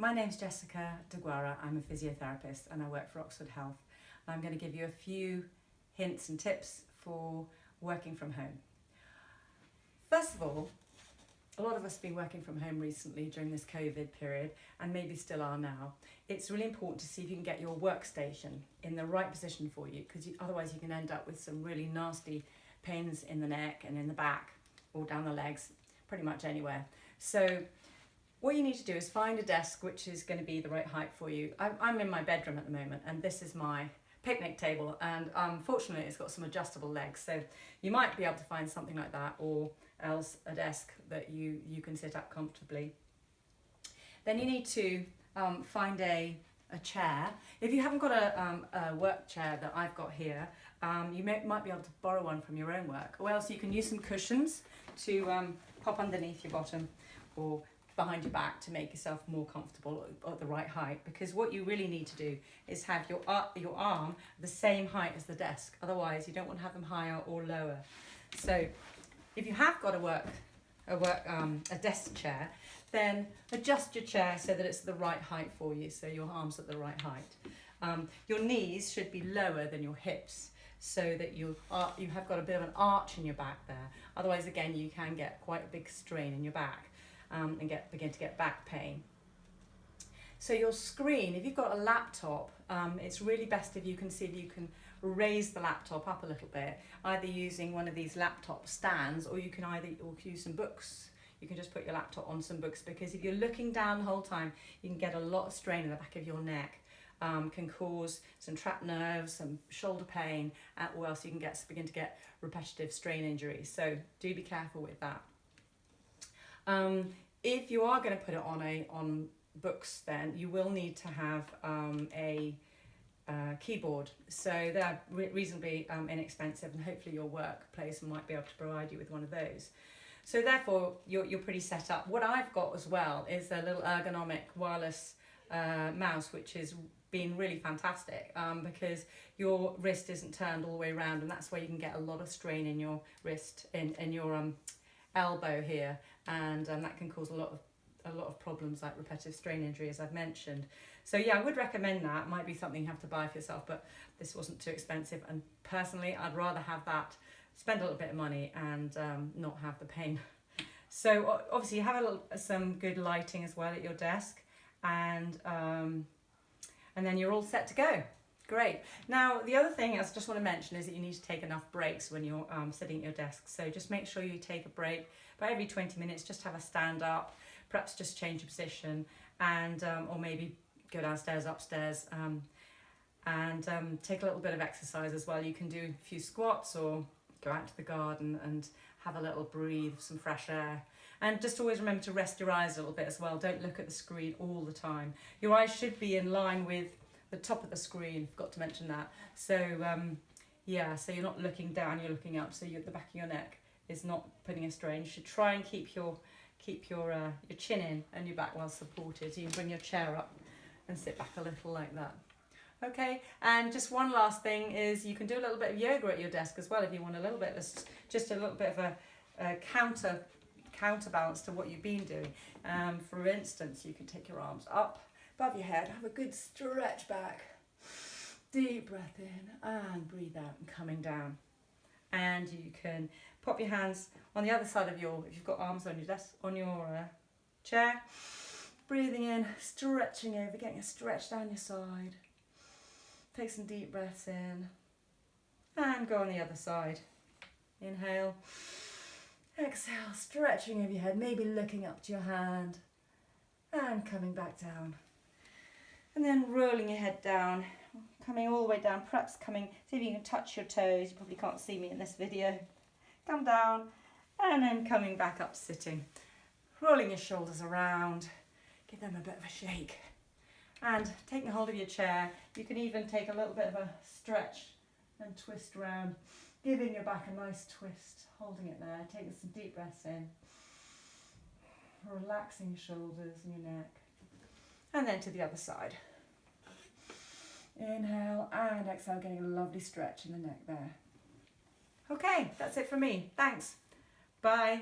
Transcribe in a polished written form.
My name's Jessica Deguara. I'm a physiotherapist and I work for Oxford Health. I'm going to give you a few hints and tips for working from home. First of all, a lot of us have been working from home recently during this COVID period and maybe still are now. It's really important to see if you can get your workstation in the right position for you, because otherwise you can end up with some really nasty pains in the neck and in the back or down the legs, pretty much anywhere. So what you need to do is find a desk which is going to be the right height for you. I'm in my bedroom at the moment and this is my picnic table, and fortunately it's got some adjustable legs, so you might be able to find something like that, or else a desk that you can sit up comfortably. Then you need to find a chair. If you haven't got a work chair that I've got here, you might be able to borrow one from your own work, or else you can use some cushions to pop underneath your bottom or behind your back to make yourself more comfortable at the right height, because what you really need to do is have your arm the same height as the desk. Otherwise you don't want to have them higher or lower. So if you have got a desk chair, then adjust your chair so that it's the right height for you, so your arm's at the right height. Your knees should be lower than your hips, so that you have got a bit of an arch in your back there. Otherwise, again, you can get quite a big strain in your back and begin to get back pain. So your screen, if you've got a laptop, it's really best if you can see if you can raise the laptop up a little bit, either using one of these laptop stands, or you can use some books. You can just put your laptop on some books, because if you're looking down the whole time, you can get a lot of strain in the back of your neck. Can cause some trapped nerves, some shoulder pain, or else you can begin to get repetitive strain injuries. So do be careful with that. If you are going to put it on books, then you will need to have a keyboard. So they're reasonably inexpensive, and hopefully your workplace might be able to provide you with one of those. So therefore you're pretty set up. What I've got as well is a little ergonomic wireless mouse, which is been really fantastic, because your wrist isn't turned all the way around, and that's where you can get a lot of strain in your wrist, in your elbow here, and that can cause a lot of problems like repetitive strain injury, as I've mentioned. So yeah, I would recommend that. It might be something you have to buy for yourself, but this wasn't too expensive, and personally I'd rather have that, spend a little bit of money and not have the pain. So obviously you have some good lighting as well at your desk, and then you're all set to go. Great. Now, the other thing I just want to mention is that you need to take enough breaks when you're sitting at your desk. So just make sure you take a break. About every 20 minutes, just have a stand up, perhaps just change your position, and or maybe go downstairs, upstairs, and take a little bit of exercise as well. You can do a few squats or go out to the garden and have a little breathe, some fresh air. And just always remember to rest your eyes a little bit as well. Don't look at the screen all the time. Your eyes should be in line with the top of the screen, forgot to mention that. So yeah, so you're not looking down, you're looking up, so the back of your neck is not putting a strain. You should try and keep your chin in and your back well supported. So you can bring your chair up and sit back a little like that. Okay, and just one last thing is you can do a little bit of yoga at your desk as well if you want a little bit of just a little bit of a counterbalance to what you've been doing. For instance, you can take your arms up above your head, have a good stretch back, deep breath in and breathe out, and coming down. And you can pop your hands on the other side of if you've got arms on your desk, on your chair, breathing in, stretching over, getting a stretch down your side. Take some deep breaths in and go on the other side. Inhale, exhale, stretching over your head, maybe looking up to your hand and coming back down. And then rolling your head down, coming all the way down, perhaps see if you can touch your toes. You probably can't see me in this video. Come down and then coming back up, sitting. Rolling your shoulders around, give them a bit of a shake. And taking hold of your chair, you can even take a little bit of a stretch and twist around, giving your back a nice twist, holding it there, taking some deep breaths in, relaxing your shoulders and your neck, and then to the other side. Inhale and exhale, getting a lovely stretch in the neck there. Okay, that's it from me. Thanks. Bye.